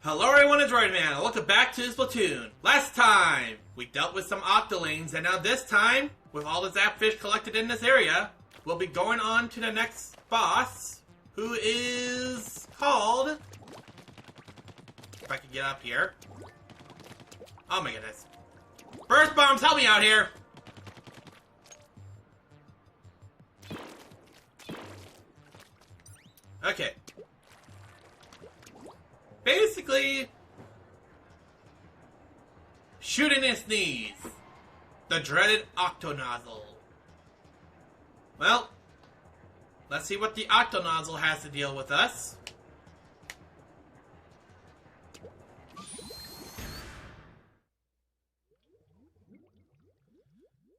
Hello everyone, it's Roidman. Welcome back to Splatoon. Last time, we dealt with some octolanes, and now this time, with all the zapfish collected in this area, we'll be going on to the next boss, who is called... If I can get up here. Oh my goodness. Burst bombs, help me out here! Okay. Basically, shooting his knees. The dreaded Octonozzle. Well, let's see what the Octonozzle has to deal with us.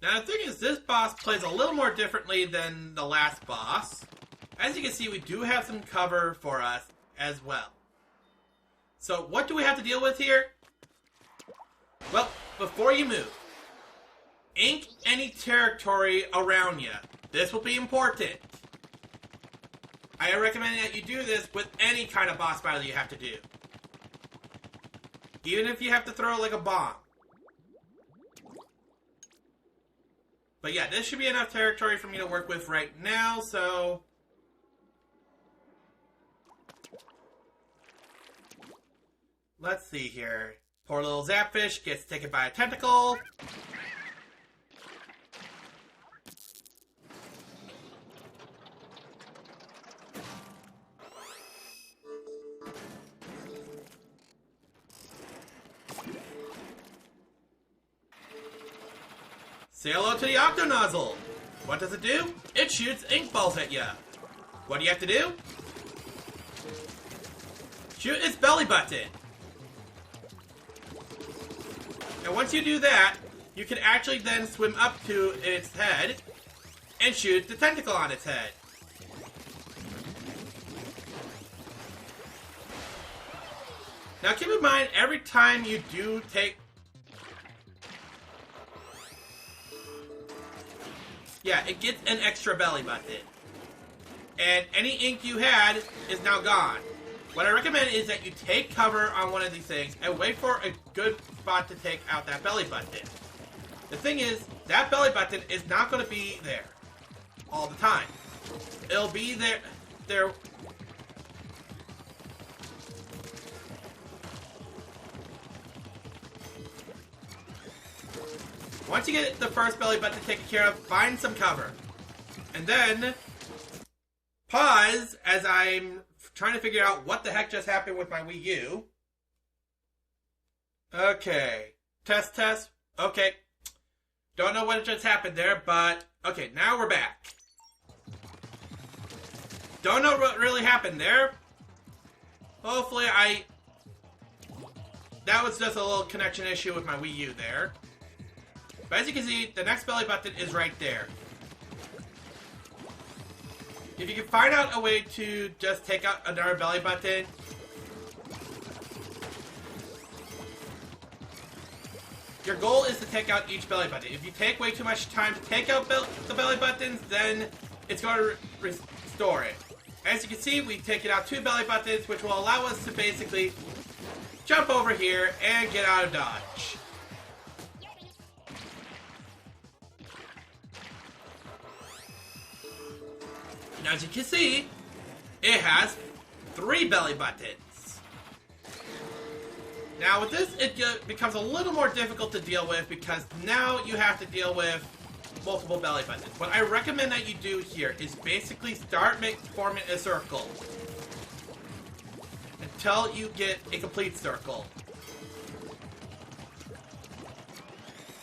Now the thing is, this boss plays a little more differently than the last boss. As you can see, we do have some cover for us as well. So, what do we have to deal with here? Well, before you move, ink any territory around you. This will be important. I recommend that you do this with any kind of boss battle you have to do. Even if you have to throw like a bomb. But yeah, this should be enough territory for me to work with right now, so... Let's see here. Poor little zapfish gets taken by a tentacle. Say hello to the Octonozzle. What does it do? It shoots ink balls at you. What do you have to do? Shoot its belly button. And once you do that, you can actually then swim up to its head and shoot the tentacle on its head. Now keep in mind, every time you do take... Yeah, it gets an extra belly button. And any ink you had is now gone. What I recommend is that you take cover on one of these things and wait for a good spot to take out that belly button. The thing is, that belly button is not going to be there all the time. It'll be there. Once you get the first belly button taken care of, find some cover. And then pause as I'm trying to figure out what the heck just happened with my Wii U. Okay. Test. Okay. Don't know what just happened there, but... Okay, now we're back. Don't know what really happened there. Hopefully that was just a little connection issue with my Wii U there. But as you can see, the next belly button is right there. If you can find out a way to just take out another belly button, your goal is to take out each belly button. If you take way too much time to take out the belly buttons, then it's going to restore it. As you can see, we've taken out 2 belly buttons, which will allow us to basically jump over here and get out of dodge. Now, as you can see, it has 3 belly buttons. Now, with this, it becomes a little more difficult to deal with because now you have to deal with multiple belly buttons. What I recommend that you do here is basically start forming a circle until you get a complete circle.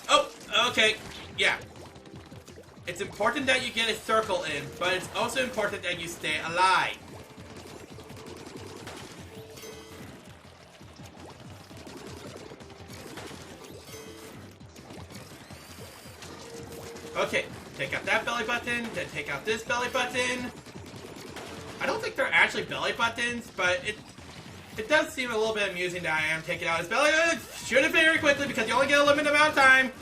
Oh, okay, yeah. It's important that you get a circle in, but it's also important that you stay alive. Okay, take out that belly button, then take out this belly button. I don't think they're actually belly buttons, but it does seem a little bit amusing that I am taking out his belly button. Shoot it very quickly because you only get a limited amount of time.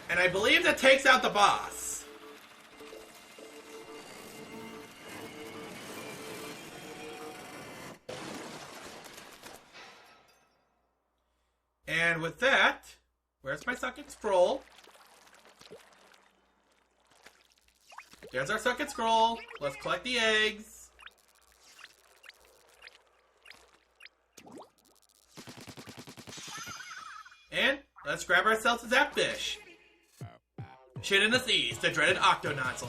And I believe that takes out the boss. And with that, where's my second scroll? There's our second scroll. Let's collect the eggs. And let's grab ourselves a Zapfish. Shit in the seas, the dreaded Octonozzle.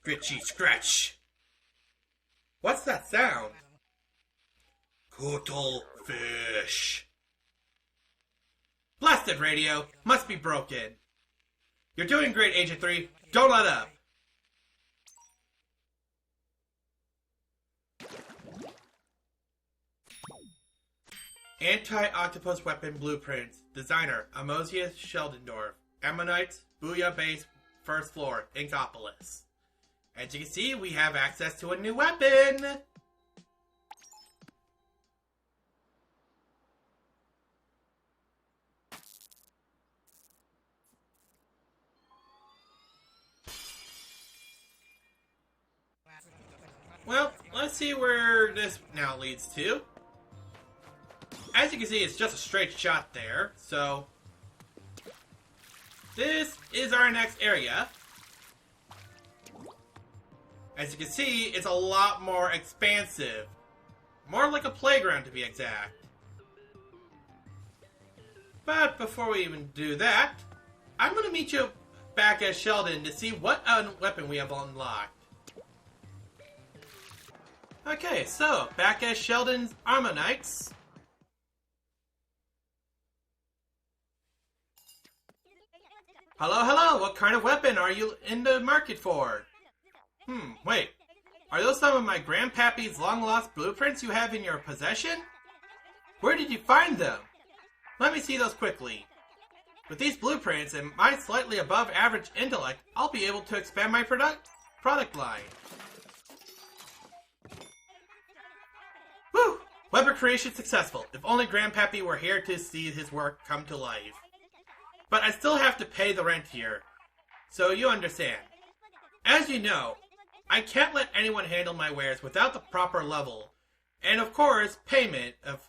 Scritchy scratch. What's that sound? Cuttlefish. Blasted radio. Must be broken. You're doing great, Agent 3. Don't let up. Anti-octopus weapon blueprints. Designer, Amosius Sheldendorf. Ammonites, Booyah Base, first floor, Inkopolis. As you can see, we have access to a new weapon! Well, let's see where this now leads to. As you can see, it's just a straight shot there, so this is our next area. As you can see, it's a lot more expansive. More like a playground, to be exact. But before we even do that, I'm going to meet you back at Sheldon to see what weapon we have unlocked. Okay, so, back at Sheldon's Ammonites. Hello, hello, what kind of weapon are you in the market for? Wait. Are those some of my grandpappy's long-lost blueprints you have in your possession? Where did you find them? Let me see those quickly. With these blueprints and my slightly above average intellect, I'll be able to expand my product line. Woo! Weapon creation successful. If only Grandpappy were here to see his work come to life. But I still have to pay the rent here, so you understand. As you know, I can't let anyone handle my wares without the proper level, and of course, payment of...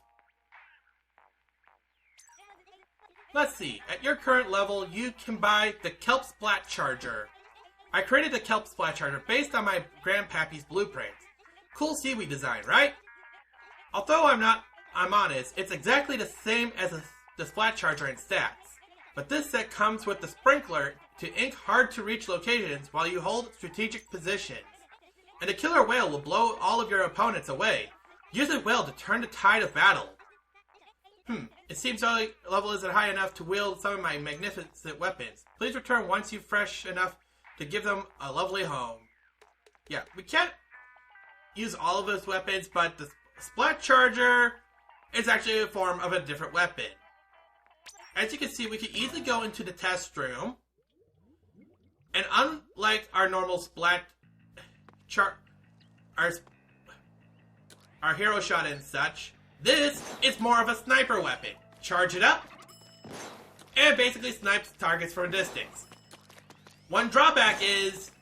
Let's see, at your current level, you can buy the Kelp Splat Charger. I created the Kelp Splat Charger based on my Grandpappy's blueprints. Cool seaweed design, right? Although I'm honest, it's exactly the same as the Splat Charger in stats. But this set comes with the sprinkler to ink hard-to-reach locations while you hold strategic positions. And the killer whale will blow all of your opponents away. Use a whale to turn the tide of battle. It seems our level isn't high enough to wield some of my magnificent weapons. Please return once you're fresh enough to give them a lovely home. Yeah, we can't use all of those weapons, but the Splat Charger is actually a form of a different weapon. As you can see, we can easily go into the test room. And unlike our normal our hero shot and such, this is more of a sniper weapon. Charge it up, and basically snipes targets from a distance. One drawback is,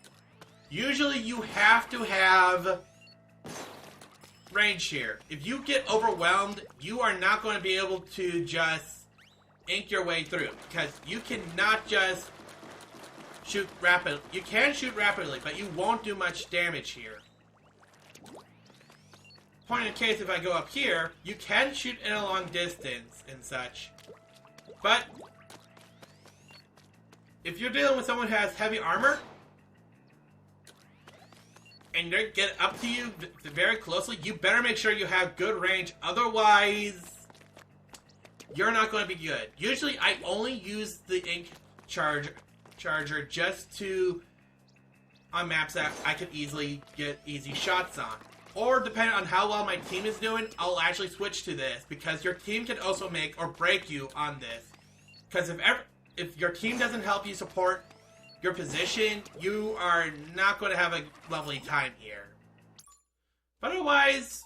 usually you have to have range here. If you get overwhelmed, you are not going to be able to just ink your way through, because you cannot just shoot rapid. You can shoot rapidly, but you won't do much damage here. Point in case, if I go up here, you can shoot in a long distance and such. But if you're dealing with someone who has heavy armor and they get up to you very closely, you better make sure you have good range. Otherwise, you're not going to be good. Usually, I only use the ink charger just on maps that I could easily get easy shots on. Or, depending on how well my team is doing, I'll actually switch to this, because your team can also make or break you on this. Because if your team doesn't help you support your position, you are not going to have a lovely time here. But otherwise,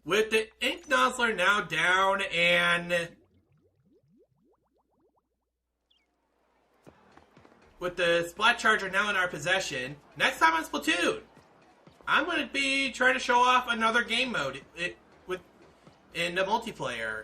with the ink nozzler now down and with the Splat Charger now in our possession, next time on Splatoon, I'm going to be trying to show off another game mode in the multiplayer.